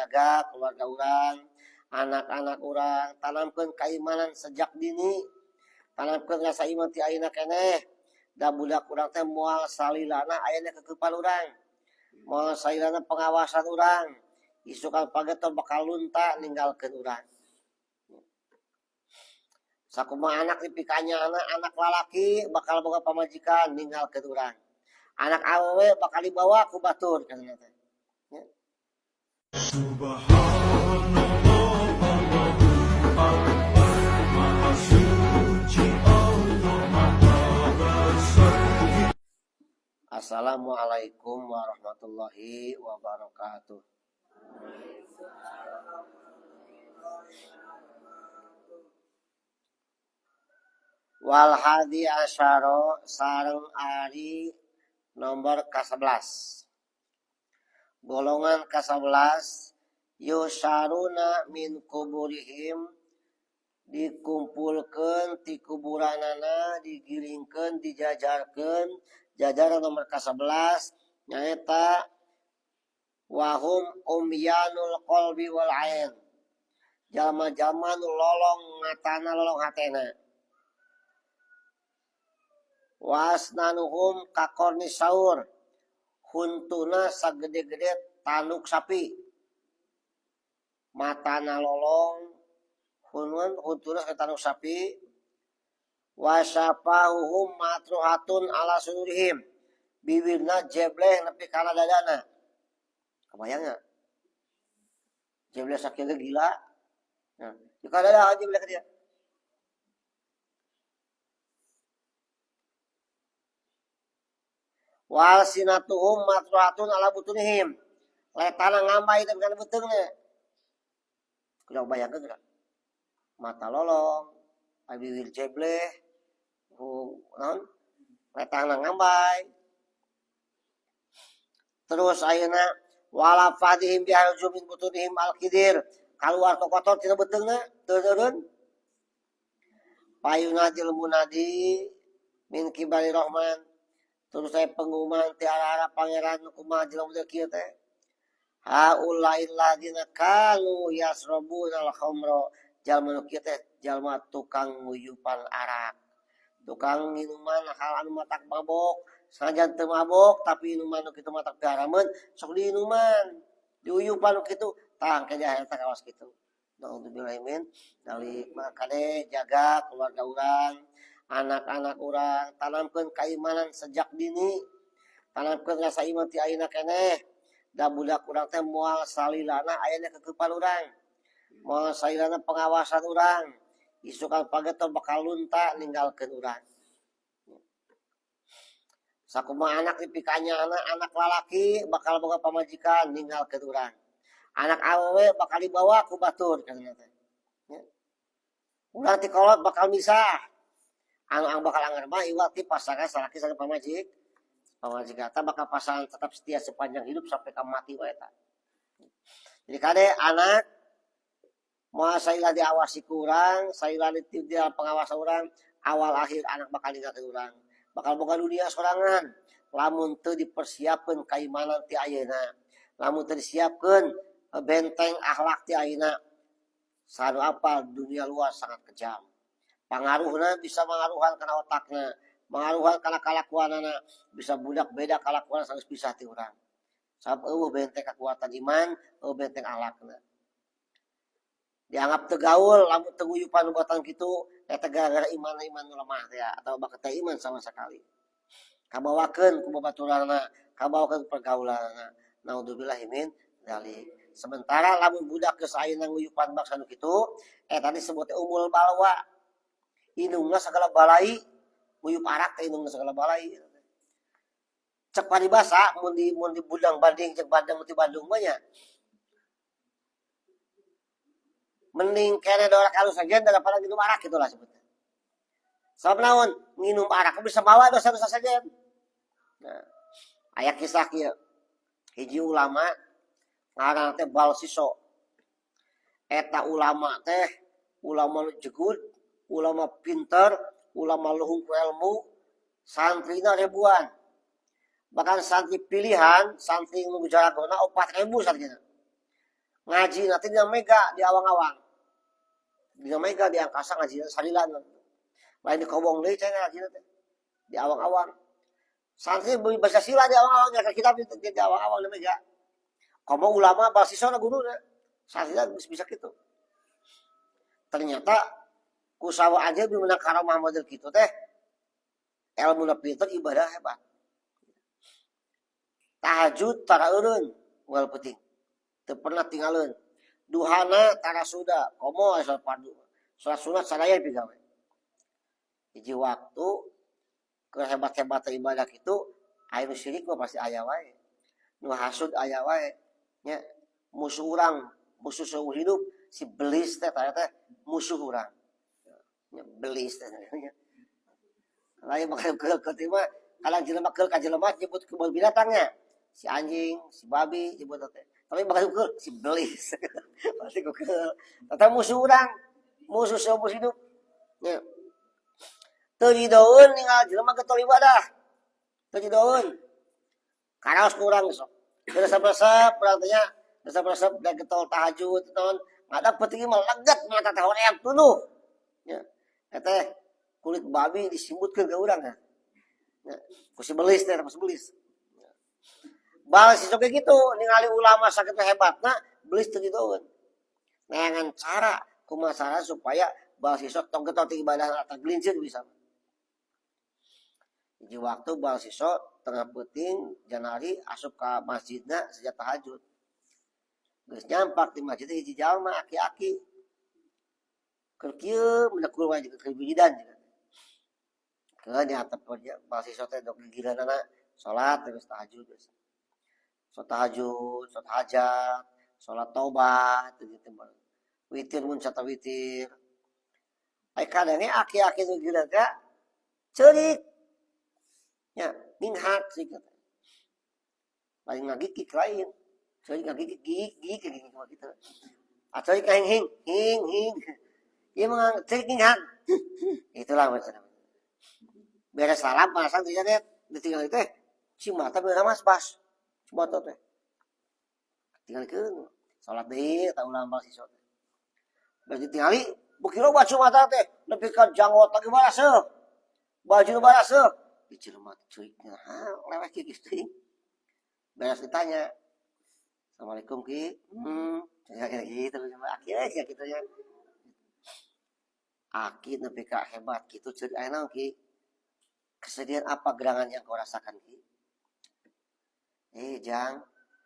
jaga keluarga orang, anak-anak orang, tanamkeun keimanan sejak dini, tanamkeun rasa iman ti ayeuna keneh. Da budak urang teh moal salilana aya kekepan urang, moal salilana pengawasan urang, isukan pageto bakal lunta ninggalkeun urang. Sakumaha anak dipikanya anak lalaki bakal boga pamajikan ninggalkeun urang. Anak awewe bakal dibawa ku batur kana teh. Assalamualaikum warahmatullahi wabarakatuh. Wal hadi asyara sareng ari nomor ke-11. Golongan ke-11 yusaruna min kuburihim, dikumpulkeun ti kuburanana, digiringkeun, dijajarkeun. Jajaran nomor ke-11 nyaeta wahum umyanul qalbi wal ain, jalma-jalma nu lolong ngatana lolong hatena. Wasnanuhum kakorni saur, huntuna sagede-gede tanduk sapi. Matana lolong, huntuna sagede tanduk sapi. Wasafahuhum matruhatun ala sudurihim, bibirna jebleh nepi kana dadana. Kebayang gak? Jebleh sakieu gila. Nah, jika dada jebleh ka dia. Wal sinatuhum matruhatun ala butunihim, letana ngambai dan kana beteungna. Kudu bayangkeun gak? Mata lolong, bibir jebleh, letana ngambai. Terus ayeuna wala fadihim biharju min butunihim al-kidir, kaluar kotor tina beteungna teu eureun. Payunadil munadi min kibari rahman, terus saya pengumuman ti arah pangeran kumaha jelema teh kieu teh. Haulail ladina kanu yasrabuna al-khamra, jalma nu kieu teh jalma tukang nguyupan arak, tukang minuman hal anu matak mabok. Sanajan teu mabok tapi minuman nu kitu matak garameun sok diinuman, diuyupan nu kitu tang kedah eta kawas kitu. Naudzubillahi min dzalik. Makade jaga keluarga urang, anak-anak urang, tanamkeun keimanan sejak dini, tanamkeun rasa iman ti ayeuna keneh. Da budak urang teh moal salilana aya kekepan urang, moal salilana pengawasan urang, isukan pageto bakal lunta ninggalkeun urang. Sakumaha anak dipikanya anak lalaki bakal boga pamajikan ninggalkeun urang. Anak awewe bakal dibawa ku batur kana teh. Urang ti kolot bakal misah. Anu bakal anger mah iwal ti pasangan salaki sareng pamajik. Pamajik eta bakal pasangan tetap setia sepanjang hidup sampai ka mati wae eta. Jadi kade anak moal saila diawasi ku urang, saila di pengawasan urang, awal akhir anak bakal ninggalkeun urang. Bakal boga dunia sorangan lamun teu dipersiapkeun keimanan ti ayeuna, lamun teu disiapkeun benteng akhlak ti ayeuna. Sanu apal dunia luar sangat kejam. Pangaruhna bisa mangaruhan kana otakna, mangaruhan kana kalakuanana, bisa budak beda kalakuan sanes pisah ti urang. Sabab eueuh benteng kekuatan iman, eueuh benteng akhlakna. Dianggap tegaul lamun teu nguyupan nubuatan kitu eta gara-gara iman nu lemah teh atau bakat teh iman sama sekali. Kabawakeun ku babaturanna, kabawakeun pergaulanna. Naudzubillahi min dzalik. Sementara lamun budak geus ayeuna nguyupan bak sanu kitu, eta disebut umul balwa. Inungna sagala balai, nguyup arak teh inungna sagala balai. Cek paribasa mun di Budang Banding cek Bandung ti Bandung mah nya. Mending kene dorak halus saja daripada minum arak itulah sebutnya. Sebab naon minum arak bisa bawa dosa-dosa saja. Nah, aya kisah kieu. Hiji ulama ngaranna teh Balsiso. Eta ulama teh ulama jegur, ulama pinter, ulama luhung ku ilmu, santrina ribuan. Bahkan santri pilihan, santri nu jaragona 4.000 santrina. Ngaji nanti dina mega di awang-awang. Dina mega di angkasa ngaji salilan. Lain di kobong deui cenah ngaji teh. Di awang-awang. Santri beli bahasa sila di awang-awang ya kitab di awang-awang di mega. Komo ulama basisona guruna. Santri bisa gitu. Ternyata kusawa aja bi menang karamah model kitu teh. Ilmu pinter ibadah hebat. Tahajud tara eureun unggal penting. Teu pernah tinggalin. Duhana tara suda, komo salat fardu. Salat sunat sadaya pigawe. Hiji waktu ke hebat-hebat ibadah kitu aya nu syirik mah pasti aya wae. Nu hasud aya wae. Nya musuh urang, musuh seumur hidup si belis teh teh musuh urang. Nya belis teh. Lain makanya keul mah kalang jelema keul ka jelema nyebut kebun binatangnya. Si anjing, si babi nyebut teh. Tapi bakal keul si belis. Pasti keul. Tata musuh urang, musuh seumur hidup. Nya teu didaeun ningal jelema getol ibadah. Teu didaeun. Karaos kurang sok. Resep-resep urang teh nya, resep-resep da getol tahajud naon, ngadak penting mah legat mata teh hoream tuluh. Nya eta kulit babi disimbutkeun ka urang nya. Ku si belis teh, pas belis. Bal si sok kitu ningali ulama sakitu hebatna, belis teu didaeun. Neangan cara kumaha cara supaya bal si sok tong getol ti ibadah tagelincir bisa. Hiji waktu bal siswa tengah peuting janari asup ka masjidna sejak tahajud. Geus nyampak di masjid hiji jalma aki-aki. Keur kieu menekul wae jeung keur bijidan juga. Keur nyatep bal siswa teh dok gigireunana salat terus tahajud geus. Salat tahajud, salat hajat, salat taubat gitu bae. Witir mun cata witir. Ai kadangnya aki-aki nu gireunna ceurik. Ya, minghat sih kata. Lain ngagikik lain. Ceurik ngagikik gigik gitu. Atoy ka hing. Ieu mah ceurik minghat. Itulah maksudnya. Beres salam pasang di jadet, ditinggal teh si mata beunang mas pas. Cuma teh. Tinggalkeun salat deui ta ulah bal siswa. Berarti tingali bukti loba mata teh nepi ka janggot lagi baraseuh. Baju baraseuh. Dijelema cuy, nah lewat kieu kitu. Beres ditanya, Assalamualaikum Ki. Kayak gitu sama akhirnya ya gitu ya. Aki nepi ka hebat gitu ceuk aya naon Ki? Kesedihan apa gerangan yang kau rasakan Ki? Jang,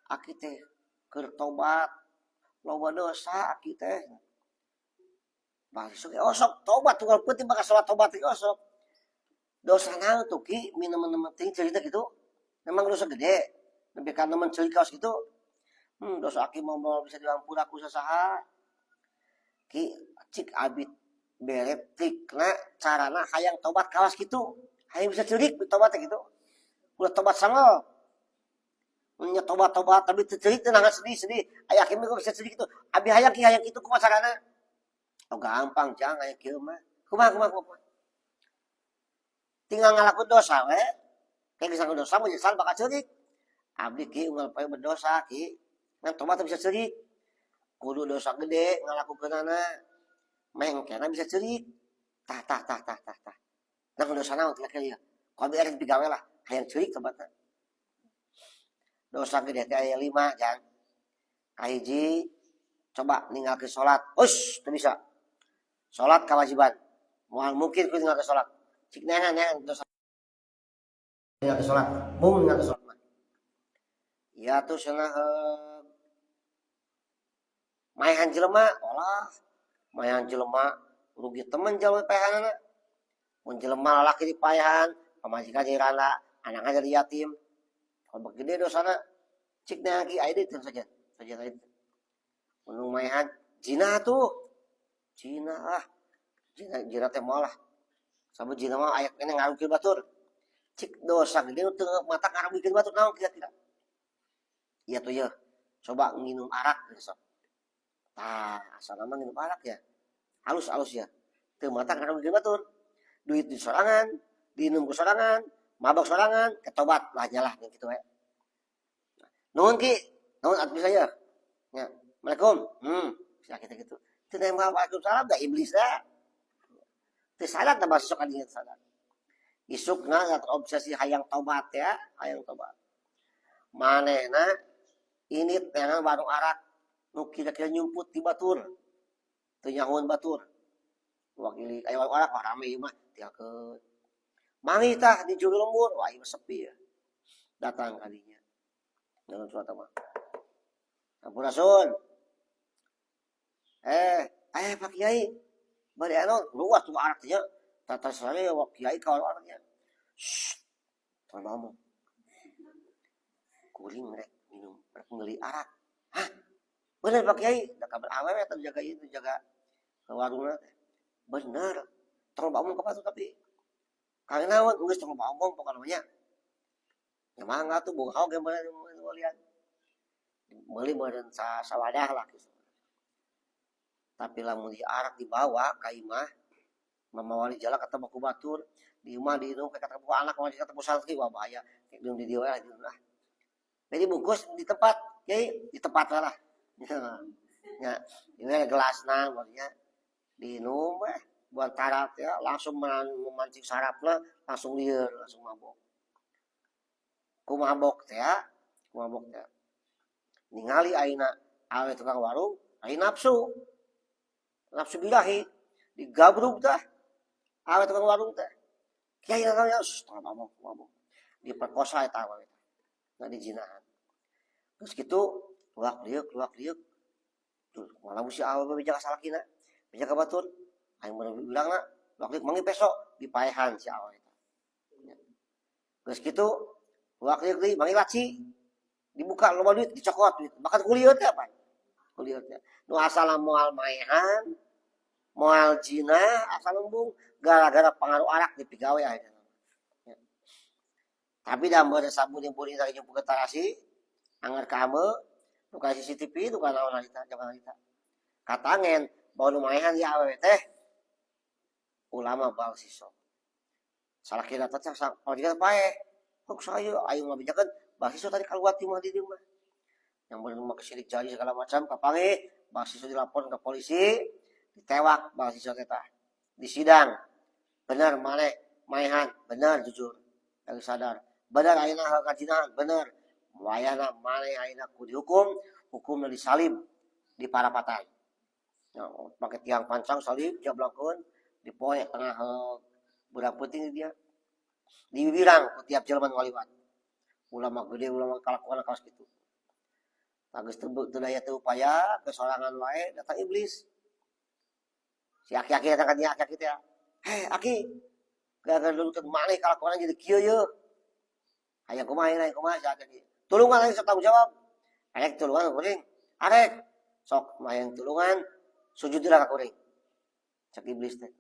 aki teh keur tobat. Loba dosa aki teh. Masuk osok tobat tunggal peuting bakal salat tobat teh osok. Dosa naon tuh Ki minum-minum ting cerita gitu. Memang dosa gede. Nepi ka nemen ceurik kaos gitu. Dosa aki mau bisa diampura ku sasaha. Ki cik abit beretikna carana hayang tobat kawas gitu. Hayang bisa ceurik tobat gitu. Ulah tobat sangel. Nya tobat-tobat tapi teu ceurik teh nangan sedih-sedih. Aya aki mah bisa ceurik gitu. Abi hayang ki hayang kitu kumaha carana? Oh gampang jang aya kieu mah. Kumaha. Tinggal ngalakuin dosa we. Kayak disangka dosa mau nyesal bakal ceurik. Abdi Ki unggal poe berdosa Ki. Ngan tobat bisa ceurik. Kudu dosa gede ngalakukeunana. Mengkena bisa ceurik. Tah. Nah dosa naon teh kieu. Ku beres digawe lah, hayang ceurik tobatna. Dosa gede teh aya 5 jang. Kahiji coba ninggalkeun salat. Us, teu bisa. Salat kewajiban. Moal mungkin ku ninggalkeun salat. Cik nehan dosa ninggal ke sholat, mau ninggal ke sholat. Ya tuh cenah maehan jelema, olah maehan jelema rugi temen jalma paehanana. Mun jelema lalaki dipaehan, pamajikan jadi randa, anakna jadi yatim. Kalau gede dosana, cik nehan ki aya deui saja lain. Mun maehan zina tuh. Zina teh moal lah. Sabun jina mah aya kene ngarugikeun batur. Cik dosa gede teu mata ngarugikeun batur naon kira-kira. Iya tuh ya. Coba nginum arak besok. Tah, asal nama nginum arak ya. Halus-halus ya. Teu mata ngarugikeun batur. Duit di sorangan, diinum ku sorangan, mabok sorangan, ketobat lah nyalah kitu we. Nuhun Ki, nuhun atuh saya. Ya, Assalamualaikum. Bisa kita gitu. Teu nembak Waalaikumsalam da iblis da. Teu salat da masuk ka dieu salat. Isukna terobsesi hayang tobat ya, hayang tobat. Manehna ini tenang warung arak nu kira-kira nyumput di batur. Teu nyahoan batur. Wakili aya warung arak rame ieu mah tinggalkeun. Mangi tah di juru lembur, wah ieu sepi ya. Datang kadinya. Dalam suatu mah. Sampurasun. Pak Kiai. Bari anu luas tuh araknya. Tata saya Pak Kiai kawan araknya. Shh. Tuh ngomong. Kuring rek minum rek ngeuli arak. Hah? Bener Pak Kiai, da kabar awewe eta jaga itu jaga warungna teh. Bener. Terus bangun ka tapi kang naon geus terus bangun pokoknya. Ya mangga tuh boga oge lihat. Meuli meureun sawadah lah gitu. Tapi lamun di arak dibawa ka imah mamawali jala ketemu ku batur di imah di indung ketemu anak mau ketemu santri wah bahaya di dieu we lah. Jadi bungkus di tempat Kiai di tempat lah. Ya, ini gelasna maksudnya diinum buat tarap ya langsung memancing sarapna langsung lieur langsung mabok. Ku mabok teh ya, ningali ayeuna awe tukang warung, aya nafsu birahi digabruk tah awe tukang warung teh. Kiai namanya mabok. Diperkosa eta awe teh. Nah dijinahan. Terus kitu luak liuk. Tuh, malah musi awe bejaga salakina. Bejaga batur. Aing bener bilangna, luak liuk mangi besok dipaehan si awe eta. Terus kitu luak liuk deui mangi laci. Dibuka loba duit dicokot duit. Bahkan kuliah teh apa? Kuliah teh. Nu asal moal maehan, moal jina, asal lembung gara-gara pengaruh arak di pigawe aja. Ya. Tapi dah meureun sabun yang puri lagi jemput ke tarasi, anggar kame, nu ka CCTV nu ka naon harita jaman harita. Katangen bawa nu maehan ya awewe teh. Ulama bal siso. Salah kira teh kalau kita pae. Kok saya ayo ngabijakeun mahasiswa tadi keluar timah di rumah. Yang benar kesirik jari segala macam kapange mahasiswa dilapor ke polisi ditewak mahasiswa teh disidang benar male maehan benar jujur yang sadar benar ayeuna kajinahan benar wayana male ayeuna ku dihukum hukumna disalib di parapatan pakai tiang pancang salib jablakeun dipoe tengah budak peuting dia di bibirang tiap jelema waliwat ulama gede ulama kalakuan kaos gitu geus teu daya teu upaya kesorangan wae datang iblis si aki-aki datang ka dia aki teh aki gara-gara dulu teh maneh kalakuan jadi kieu ye hayang kumaha si aki tulungan aing sok tanggung jawab arek tulungan kuring arek sok mayang tulungan sujud ka kuring cek iblis teh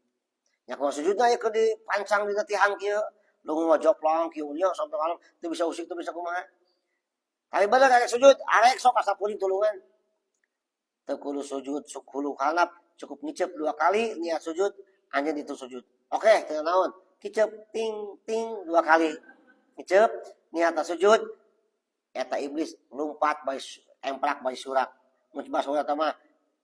nya kumaha sujudna ye keur dipancang dina tihang kieu lu ngojoplang kieu nya sampai malam teu bisa usik teu bisa kumaha. Tapi bener arek sujud, arek sok asa kuring tulungan. Teu kudu sujud sukulu kalap, cukup ngicep 2 kali niat sujud, anjeun itu sujud. Oke, teu naon? Kicep ting ting 2 kali. Ngicep niat sujud, eta iblis lompat bae emprak bae surak. Mun bahasa urang mah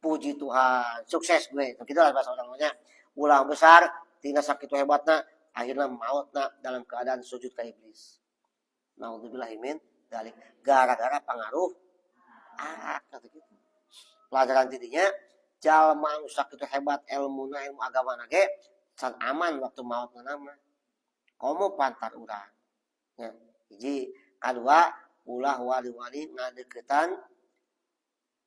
puji Tuhan, sukses gue. Kitu lah bahasa urang nya. Ulah besar tina sakitu hebatna akhirnya mautna dalam keadaan sujud ke iblis. Naudzubillahi min dzalik. Gara-gara pengaruh arak kata gitu. Pelajaran tidinya jalma anu sakitu hebat ilmu agama ge can aman waktu mautna nama. Komo pantar urang. Ya, hiji kadua ulah wali-wali ngadeukeutan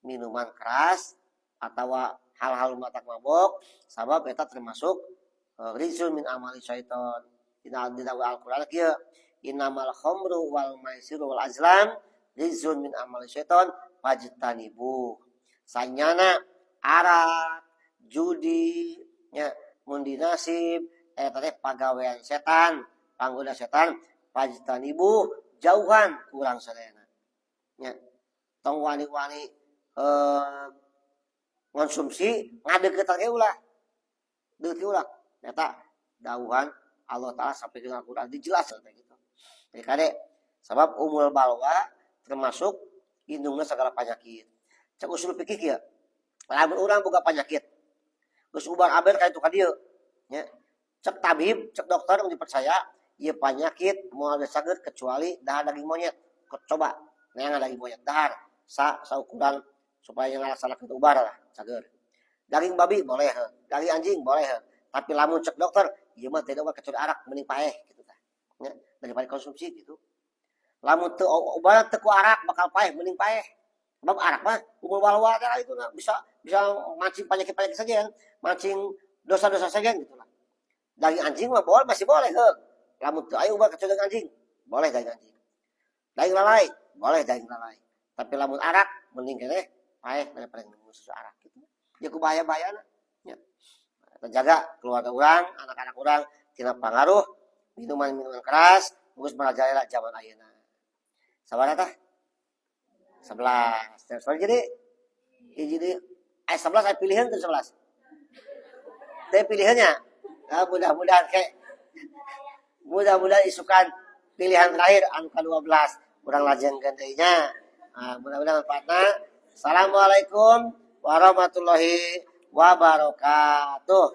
minuman keras atawa hal-hal matak mabok sabab eta termasuk rizun min amali syaiton. Dina Al-Qur'an kieu innamal khamru wal maisiru wal azlam rizun min amali syaiton fajtanibu. Sanyana arak, judi, nya mundi nasib eta teh pagawean setan, panggoda setan fajtanibu jauhan kurang sadayana. Nya tong wani-wani konsumsi ngadeukeut ge ulah. Deukeut ulah. Eta dauhan Allah Ta'ala sampai dengan Al-Quran dijelaskan gitu. Jadi kade sebab umul balwa termasuk indungna segala penyakit. cek usul pikir ya. Lamun urang boga penyakit. Geus ubar aber ka itu ka dieu. Nya. Cek tabib, cek dokter yang dipercaya, ieu penyakit moal sageur kecuali dahar daging monyet. Coba neangan daging monyet dahar saukuran supaya ngalaksanakeun ubar lah sageur. Daging babi boleh, daging anjing boleh. Tapi lamun cek dokter, ieu mah teh kecuali arak mending paeh gitu tah. Nya, daripada konsumsi gitu. Lamun teu ubar teu ku arak bakal paeh mending paeh. Sebab arak mah umur walwa itu nah, bisa mancing penyakit-penyakit saja, mancing dosa-dosa saja gitu lah. Daging anjing mah boleh masih boleh, lamun teu aya ubar kecuali daging anjing, boleh daging anjing. Daging lalai, boleh daging lalai. Tapi lamun arak mending keneh paeh daripada susu arak gitu. Ya ku bahaya-bahayana. Ya. Jaga keluarga urang, anak-anak urang tina pangaruh minuman-minuman keras, geus merajalela zaman ayeuna. Sabaraha tah? 11. Terus jadi 11 ada pilihan ke 11. Tapi pilihannya mudah-mudahan isukan pilihan terakhir angka 12 kurang lajeng gandainya. Mudah-mudahan manfaatna. Assalamualaikum warahmatullahi wabarakatuh.